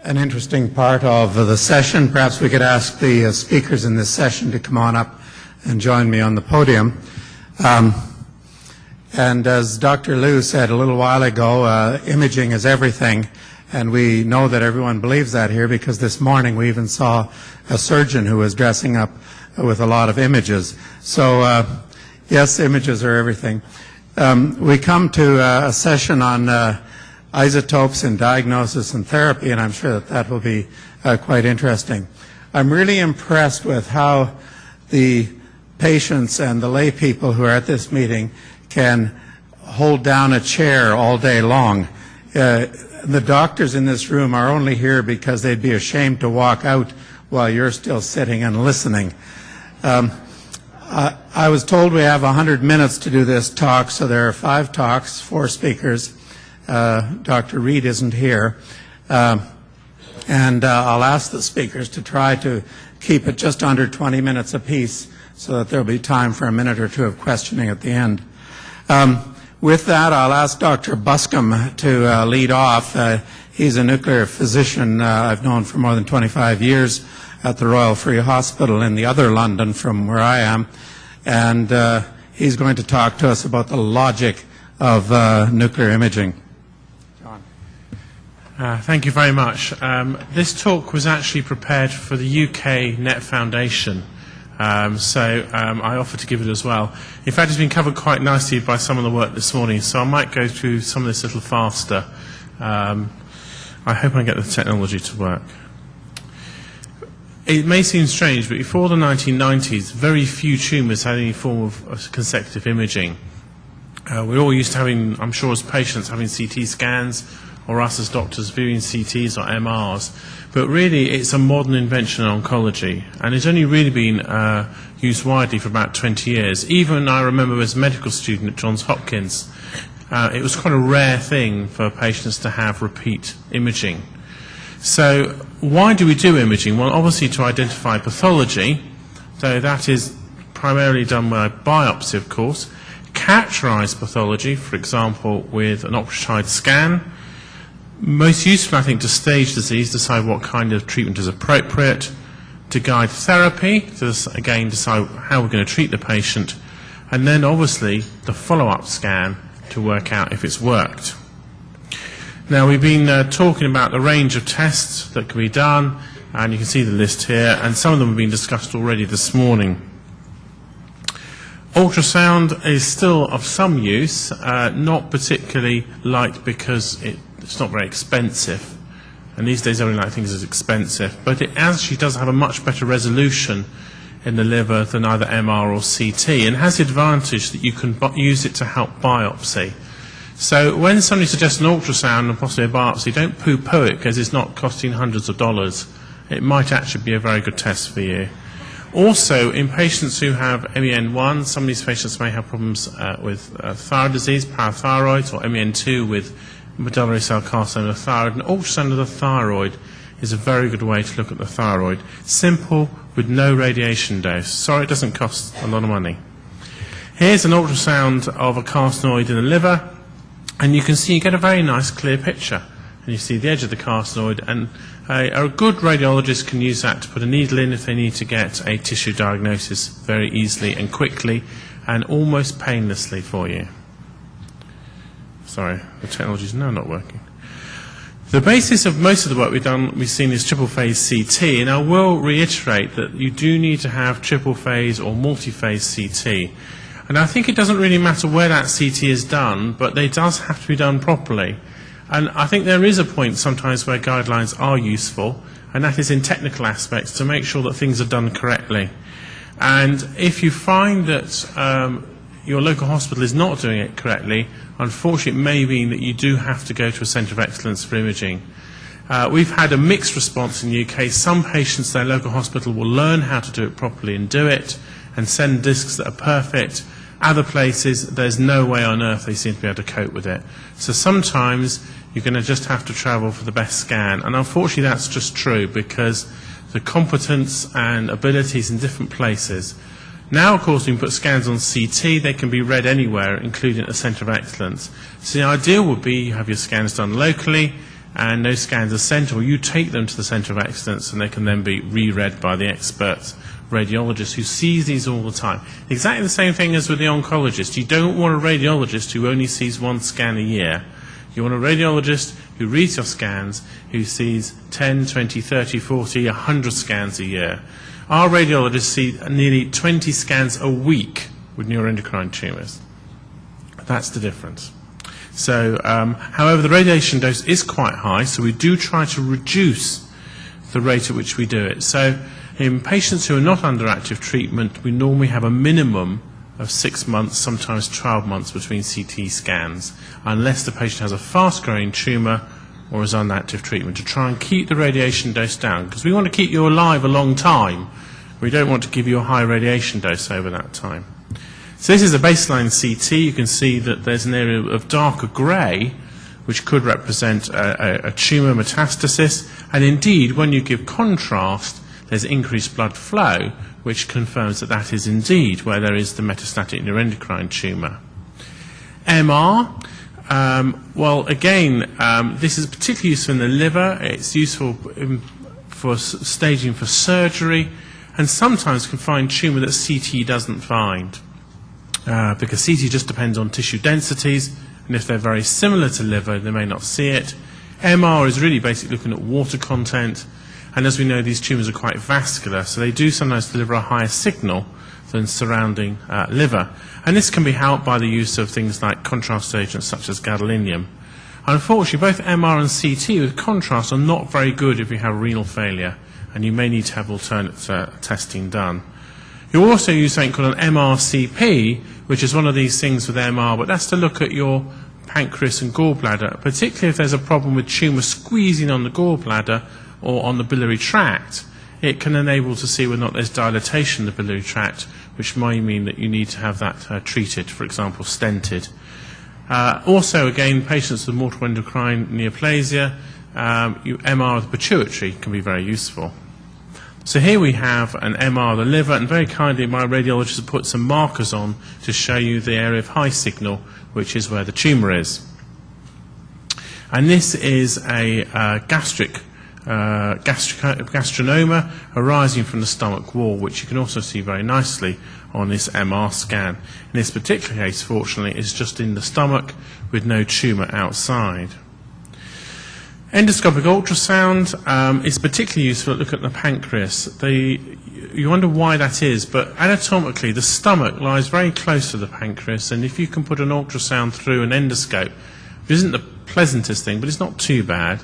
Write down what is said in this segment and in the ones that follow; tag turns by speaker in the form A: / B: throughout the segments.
A: an interesting part of the session. Perhaps we could ask the speakers in this session to come on up and join me on the podium. And as Dr. Liu said a little while ago, imaging is everything, and we know that everyone believes that here because this morning we even saw a surgeon who was dressing up with a lot of images. So yes, images are everything. We come to a session on isotopes in diagnosis and therapy, and I'm sure that that will be quite interesting. I'm really impressed with how the patients and the lay people who are at this meeting can hold down a chair all day long. The doctors in this room are only here because they'd be ashamed to walk out while you're still sitting and listening. I was told we have 100 minutes to do this talk, so there are 5 talks, 4 speakers. Dr. Reed isn't here. And I'll ask the speakers to try to keep it just under 20 minutes apiece so that there'll be time for a minute or two of questioning at the end. With that, I'll ask Dr. Buscombe to lead off. He's a nuclear physician I've known for more than 25 years at the Royal Free Hospital in the other London from where I am. And he's going to talk to us about the logic of nuclear imaging.
B: Thank you very much. This talk was actually prepared for the UK Net Foundation, so I offered to give it as well. In fact, it's been covered quite nicely by some of the work this morning, so I might go through some of this a little faster. I hope I can get the technology to work. It may seem strange, but before the 1990s, very few tumours had any form of consecutive imaging. We're all used to having, I'm sure as patients, having CT scans, or us as doctors viewing CTs or MRs. But really, it's a modern invention in oncology, and it's only really been used widely for about 20 years. Even I remember as a medical student at Johns Hopkins, it was quite a rare thing for patients to have repeat imaging. So why do we do imaging? Well, obviously to identify pathology, so that is primarily done by biopsy, of course. Characterize pathology, for example, with an ultrasound scan. Most useful, I think, to stage disease, decide what kind of treatment is appropriate, to guide therapy, to again decide how we're going to treat the patient, and then obviously the follow-up scan to work out if it's worked. Now, we've been talking about the range of tests that can be done, and you can see the list here, and some of them have been discussed already this morning. Ultrasound is still of some use, not particularly liked because it's not very expensive, and these days everyone thinks it's expensive, but it actually does have a much better resolution in the liver than either MR or CT, and has the advantage that you can use it to help biopsy. So when somebody suggests an ultrasound and possibly a biopsy, don't poo-poo it because it's not costing hundreds of dollars. It might actually be a very good test for you. Also, in patients who have MEN1, some of these patients may have problems with thyroid disease, parathyroid, or MEN2 with medullary cell carcinoma of the thyroid. An ultrasound of the thyroid is a very good way to look at the thyroid. Simple, with no radiation dose. Sorry, it doesn't cost a lot of money. Here's an ultrasound of a carcinoid in the liver, and you can see you get a very nice clear picture. And you see the edge of the carcinoid, and a good radiologist can use that to put a needle in if they need to get a tissue diagnosis very easily and quickly and almost painlessly for you. Sorry, the technology is now not working. The basis of most of the work we've seen is triple phase CT, and I will reiterate that you do need to have triple phase or multi-phase CT. And I think it doesn't really matter where that CT is done, but it does have to be done properly. And I think there is a point sometimes where guidelines are useful, and that is in technical aspects to make sure that things are done correctly. And if you find that your local hospital is not doing it correctly, unfortunately it may mean that you do have to go to a centre of excellence for imaging. We've had a mixed response in the UK. Some patients, their local hospital will learn how to do it properly and do it, and send discs that are perfect. Other places, there's no way on earth they seem to be able to cope with it. So sometimes you're going to just have to travel for the best scan. And unfortunately that's just true because the competence and abilities in different places. Now, of course, we can put scans on CT. They can be read anywhere, including at the Centre of Excellence. So the ideal would be you have your scans done locally, and those scans are sent, or you take them to the Centre of Excellence, and they can then be reread by the expert radiologist who sees these all the time. Exactly the same thing as with the oncologist. You don't want a radiologist who only sees one scan a year. You want a radiologist who reads your scans, who sees 10, 20, 30, 40, 100 scans a year. Our radiologists see nearly 20 scans a week with neuroendocrine tumours. That's the difference. So, however, the radiation dose is quite high, so we do try to reduce the rate at which we do it. So, in patients who are not under active treatment, we normally have a minimum of 6 months, sometimes 12 months between CT scans, unless the patient has a fast-growing tumour or is on active treatment, to try and keep the radiation dose down, because we want to keep you alive a long time. We don't want to give you a high radiation dose over that time. So this is a baseline CT. You can see that there's an area of darker grey, which could represent a tumour metastasis, and indeed, when you give contrast, there's increased blood flow, which confirms that that is indeed where there is the metastatic neuroendocrine tumour. MR, well, again, this is particularly useful in the liver. It's useful for staging for surgery, and sometimes can find tumour that CT doesn't find, because CT just depends on tissue densities, and if they're very similar to liver, they may not see it. MR is really basically looking at water content, and as we know, these tumours are quite vascular, so they do sometimes deliver a higher signal than surrounding liver. And this can be helped by the use of things like contrast agents such as gadolinium. Unfortunately, both MR and CT with contrast are not very good if you have renal failure, and you may need to have alternate testing done. You also use something called an MRCP, which is one of these things with MR, but that's to look at your pancreas and gallbladder, particularly if there's a problem with tumour squeezing on the gallbladder or on the biliary tract. It can enable to see whether or not there's dilatation in the biliary tract, which might mean that you need to have that treated, for example, stented. Also, again, patients with multiple endocrine neoplasia, MR of the pituitary can be very useful. So here we have an MR of the liver, and very kindly my radiologist has put some markers on to show you the area of high signal, which is where the tumour is. And this is a gastronoma arising from the stomach wall, which you can also see very nicely on this MR scan. In this particular case, fortunately, it's just in the stomach with no tumour outside. Endoscopic ultrasound is particularly useful at looking at the pancreas. You wonder why that is, but anatomically the stomach lies very close to the pancreas, and if you can put an ultrasound through an endoscope, which isn't the pleasantest thing, but it's not too bad,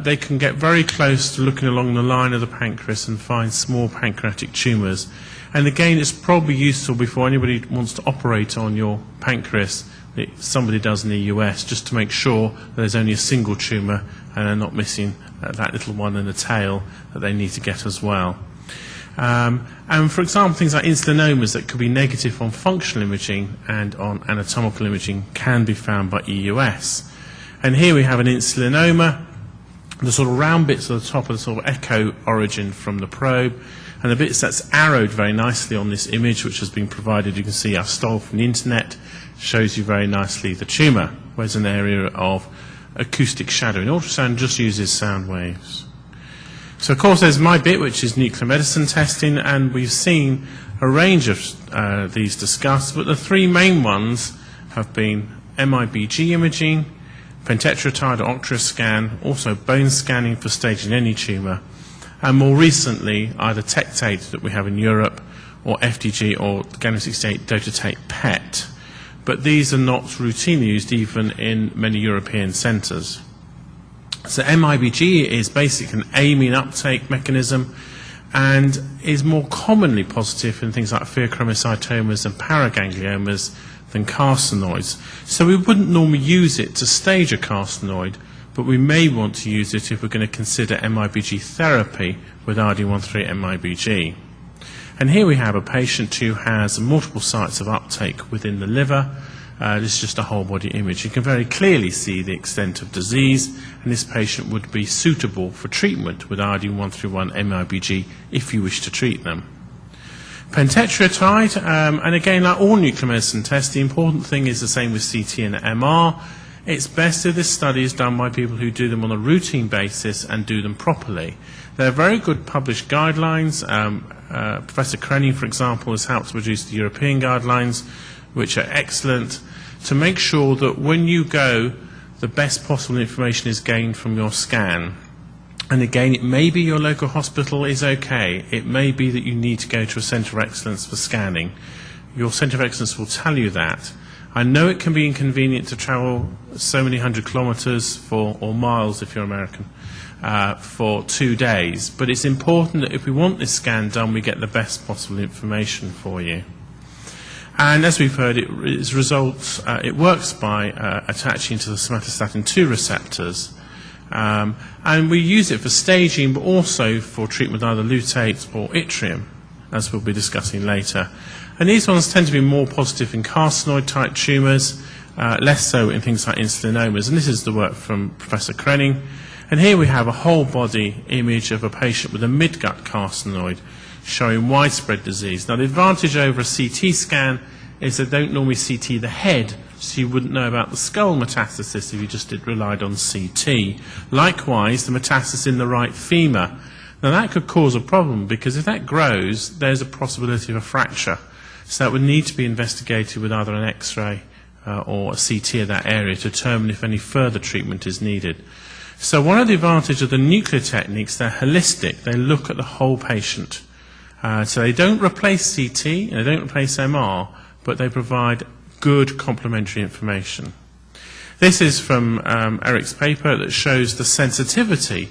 B: they can get very close to looking along the line of the pancreas and find small pancreatic tumours. And again, it's probably useful before anybody wants to operate on your pancreas, somebody does in the US, just to make sure that there's only a single tumour and they're not missing that little one in the tail that they need to get as well. And for example, things like insulinomas that could be negative on functional imaging and on anatomical imaging can be found by EUS. And here we have an insulinoma. The sort of round bits at the top are the sort of echo origin from the probe, and the bits that's arrowed very nicely on this image, which has been provided, you can see I stole from the internet, shows you very nicely the tumour, where there's an area of acoustic shadowing. Ultrasound just uses sound waves. So of course there's my bit, which is nuclear medicine testing, and we've seen a range of these discussed, but the three main ones have been MIBG imaging, pentetratide or octreoscan scan, also bone scanning for staging any tumour, and more recently either TECTATE that we have in Europe or FDG or gallium-68 dotatate PET. But these are not routinely used even in many European centres. So MIBG is basically an amine uptake mechanism and is more commonly positive in things like pheochromocytomas and paragangliomas than carcinoids. So we wouldn't normally use it to stage a carcinoid, but we may want to use it if we're going to consider MIBG therapy with RD13 MIBG. And here we have a patient who has multiple sites of uptake within the liver. This is just a whole body image. You can very clearly see the extent of disease, and this patient would be suitable for treatment with RD131 MIBG if you wish to treat them. Pentetratide, and again, like all nuclear medicine tests, the important thing is the same with CT and MR, it's best if this study is done by people who do them on a routine basis and do them properly. There are very good published guidelines. Professor Krenning, for example, has helped to produce the European guidelines, which are excellent, to make sure that when you go, the best possible information is gained from your scan. And again, it may be your local hospital is okay. It may be that you need to go to a centre of excellence for scanning. Your centre of excellence will tell you that. I know it can be inconvenient to travel so many hundred kilometres or miles if you're American for 2 days, but it's important that if we want this scan done, we get the best possible information for you. And as we've heard, it works by attaching to the somatostatin 2 receptors. And we use it for staging, but also for treatment with either lutate or yttrium, as we'll be discussing later. And these ones tend to be more positive in carcinoid-type tumours, less so in things like insulinomas. And this is the work from Professor Krenning. And here we have a whole-body image of a patient with a midgut carcinoid showing widespread disease. Now, the advantage over a CT scan is they don't normally CT the head, so you wouldn't know about the skull metastasis if you just relied on CT. Likewise, the metastasis in the right femur. Now, that could cause a problem, because if that grows, there's a possibility of a fracture. So that would need to be investigated with either an X-ray or a CT of that area to determine if any further treatment is needed. So one of the advantages of the nuclear techniques, they're holistic. They look at the whole patient. So they don't replace CT and they don't replace MR, but they provide good complementary information. This is from Eric's paper that shows the sensitivity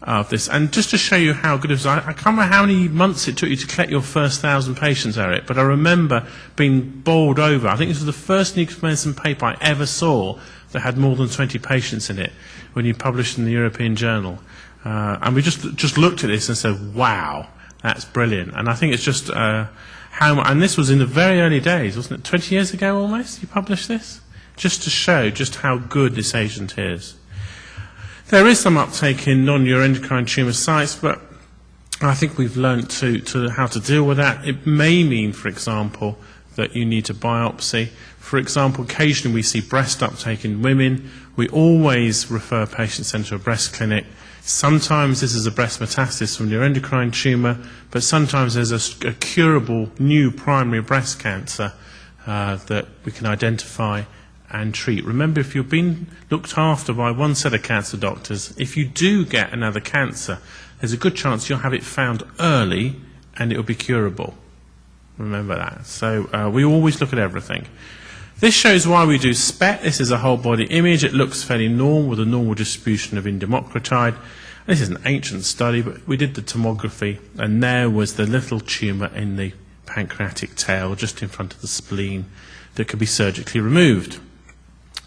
B: of this. And just to show you how good it was, I can't remember how many months it took you to collect your first 1,000 patients, Eric, but I remember being bowled over. I think this was the first nuclear medicine paper I ever saw that had more than 20 patients in it when you published in the European Journal. And we just looked at this and said, wow, that's brilliant. And I think it's just and this was in the very early days, wasn't it? 20 years ago almost, you published this? Just to show just how good this agent is. There is some uptake in non-neuroendocrine tumour sites, but I think we've learned how to deal with that. It may mean, for example, that you need to biopsy. For example, occasionally we see breast uptake in women. We always refer patients into a breast clinic. Sometimes this is a breast metastasis from neuroendocrine tumour, but sometimes there's a curable new primary breast cancer that we can identify and treat. Remember, if you've been looked after by one set of cancer doctors, if you do get another cancer, there's a good chance you'll have it found early and it will be curable. Remember that. So we always look at everything. This shows why we do SPECT. This is a whole body image. It looks fairly normal with a normal distribution of indemocratide. This is an ancient study, but we did the tomography, and there was the little tumour in the pancreatic tail just in front of the spleen that could be surgically removed.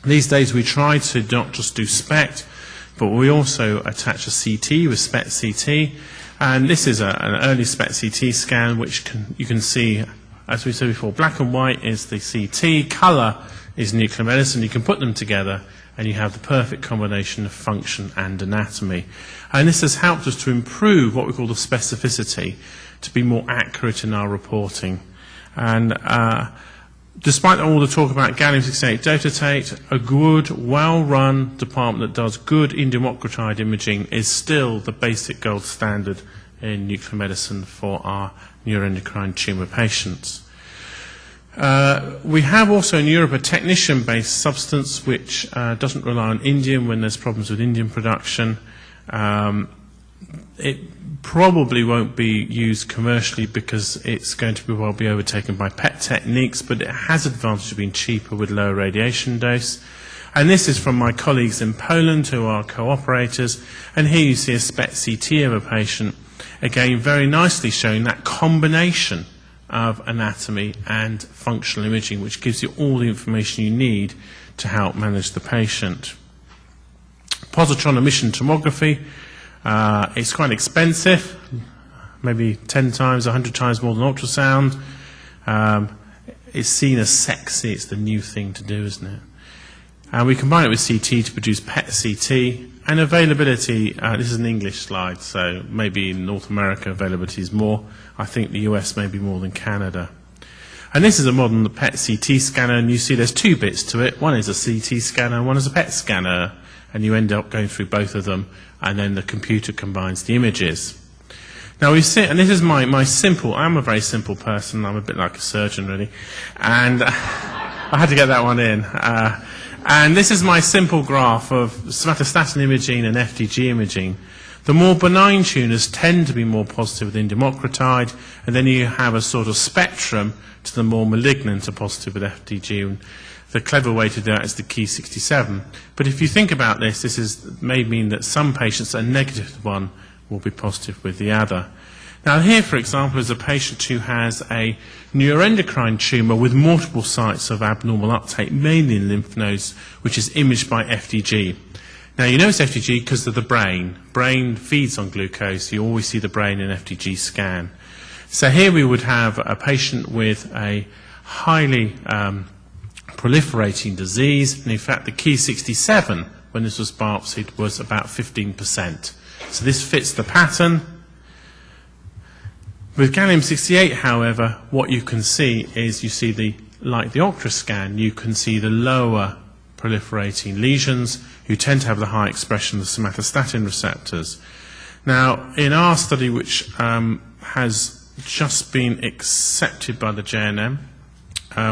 B: These days we try to not just do SPECT, but we also attach a CT with SPECT CT. And this is an early SPECT CT scan, which you can see, as we said before, black and white is the CT, colour is nuclear medicine. You can put them together and you have the perfect combination of function and anatomy. And this has helped us to improve what we call the specificity, to be more accurate in our reporting. And despite all the talk about gallium-68 dotatate, a good, well-run department that does good indemocratide imaging is still the basic gold standard in nuclear medicine for our neuroendocrine tumour patients. We have also in Europe a technician-based substance which doesn't rely on indium when there's problems with indium production. It probably won't be used commercially because it's going to be overtaken by PET techniques, but it has advantage of being cheaper with lower radiation dose. And this is from my colleagues in Poland who are cooperators. And here you see a SPECT CT of a patient, again very nicely showing that combination of anatomy and functional imaging, which gives you all the information you need to help manage the patient. Positron emission tomography. It's quite expensive, maybe 10 times, 100 times more than ultrasound. It's seen as sexy. It's the new thing to do, isn't it? And we combine it with CT to produce PET CT. And availability, this is an English slide, so maybe in North America availability is more. I think the US may be more than Canada. And this is a modern PET CT scanner, and you see there's two bits to it. One is a CT scanner, and one is a PET scanner, and you end up going through both of them, and then the computer combines the images. Now we see, and this is my simple, I'm a very simple person, I'm a bit like a surgeon really, and I had to get that one in. And this is my simple graph of somatostatin imaging and FDG imaging. The more benign tumours tend to be more positive with indemocratide, and then you have a sort of spectrum to the more malignant are positive with FDG. And the clever way to do that is the key 67. But if you think about this, may mean that some patients that are negative to one will be positive with the other. Now here, for example, is a patient who has a neuroendocrine tumour with multiple sites of abnormal uptake, mainly in lymph nodes, which is imaged by FDG. Now you know it's FDG because of the brain. Brain feeds on glucose. You always see the brain in FDG scan. So here we would have a patient with a highly proliferating disease, and in fact the key 67, when this was biopsied, was about 15%. So this fits the pattern. With gallium-68, however, what you can see is like the Octra scan, you can see the lower proliferating lesions who tend to have the high expression of the somatostatin receptors. Now, in our study, which has just been accepted by the JNM,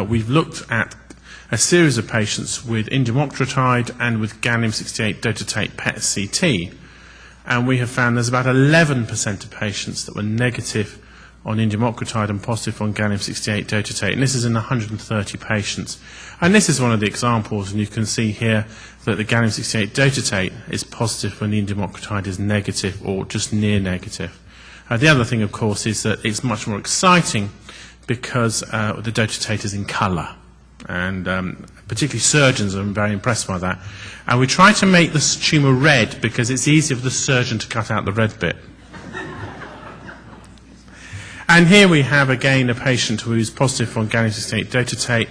B: we've looked at a series of patients with indemocratide and with gallium-68 dotatate PET-CT, and we have found there's about 11% of patients that were negative on indemocratide and positive on gallium-68 dotatate, and this is in 130 patients. And this is one of the examples, and you can see here that the gallium-68 dotatate is positive when the indemocratide is negative or just near negative. The other thing, of course, is that it's much more exciting because the dotatate is in colour, and particularly surgeons are very impressed by that. And we try to make the tumour red because it's easier for the surgeon to cut out the red bit. And here we have again a patient who is positive on gallium-68 dotatate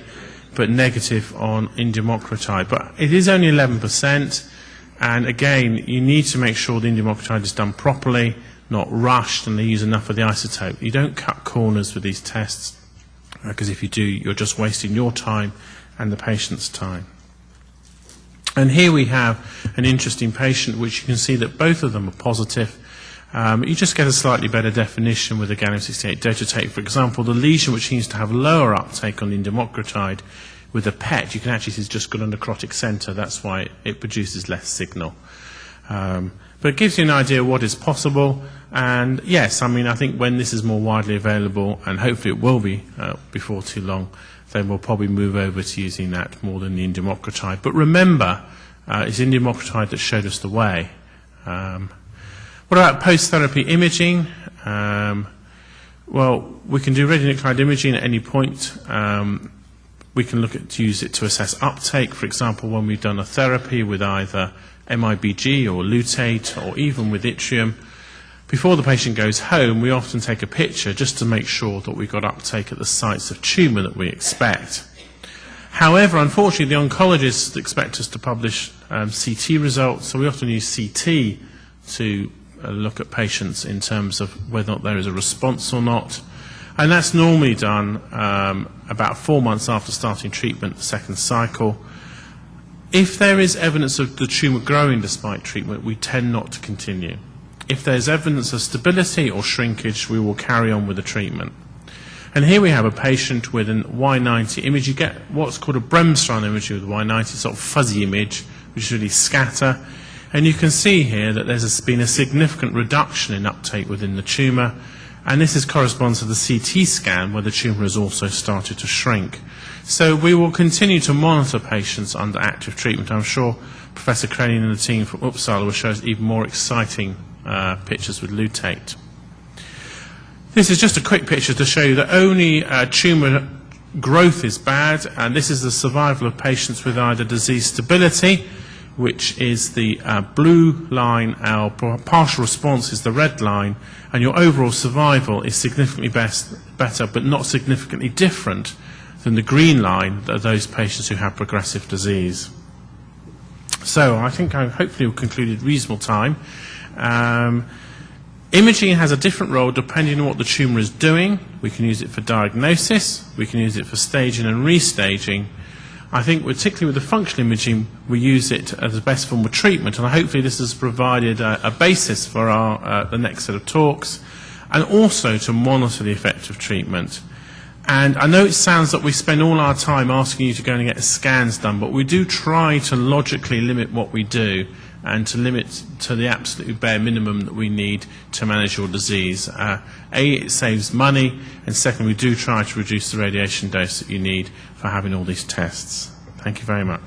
B: but negative on indemocratide. But it is only 11%, and again, you need to make sure the indemocratide is done properly, not rushed, and they use enough of the isotope. You don't cut corners with these tests, because if you do, you're just wasting your time and the patient's time. And here we have an interesting patient, which you can see that both of them are positive. You just get a slightly better definition with the gallium-68 dotatate. For example, the lesion which seems to have lower uptake on indemocratide with a PET, you can actually see it's just got a necrotic centre. That's why it produces less signal. But it gives you an idea of what is possible. And yes, I mean, I think when this is more widely available, and hopefully it will be before too long, then we'll probably move over to using that more than the indemocratide. But remember, it's indemocratide that showed us the way. What about post-therapy imaging? Well, we can do radionuclide imaging at any point. We can to use it to assess uptake. For example, when we've done a therapy with either MIBG or lutate or even with yttrium, before the patient goes home, we often take a picture just to make sure that we've got uptake at the sites of tumour that we expect. However, unfortunately, the oncologists expect us to publish CT results, so we often use CT to look at patients in terms of whether or not there is a response or not. And that's normally done about 4 months after starting treatment, the second cycle. If there is evidence of the tumour growing despite treatment, we tend not to continue. If there's evidence of stability or shrinkage, we will carry on with the treatment. And here we have a patient with an Y90 image. You get what's called a Bremsstrahlung image with Y90, sort of fuzzy image, which is really scatter. And you can see here that there's been a significant reduction in uptake within the tumour, and this corresponds to the CT scan where the tumour has also started to shrink. So we will continue to monitor patients under active treatment. I'm sure Professor Crane and the team from Uppsala will show us even more exciting pictures with lutate. This is just a quick picture to show you that only tumour growth is bad, and this is the survival of patients with either disease stability, which is the blue line, our partial response is the red line, and your overall survival is significantly better, but not significantly different than the green line, that are those patients who have progressive disease. So I think I hopefully will conclude at reasonable time. Imaging has a different role depending on what the tumour is doing. We can use it for diagnosis, we can use it for staging and restaging. I think particularly with the functional imaging, we use it as the best form of treatment, and hopefully this has provided a basis for the next set of talks, and also to monitor the effect of treatment. And I know it sounds that we spend all our time asking you to go and get scans done, but we do try to logically limit what we do and to limit to the absolute bare minimum that we need to manage your disease. A, it saves money, and second, we do try to reduce the radiation dose that you need for having all these tests. Thank you very much.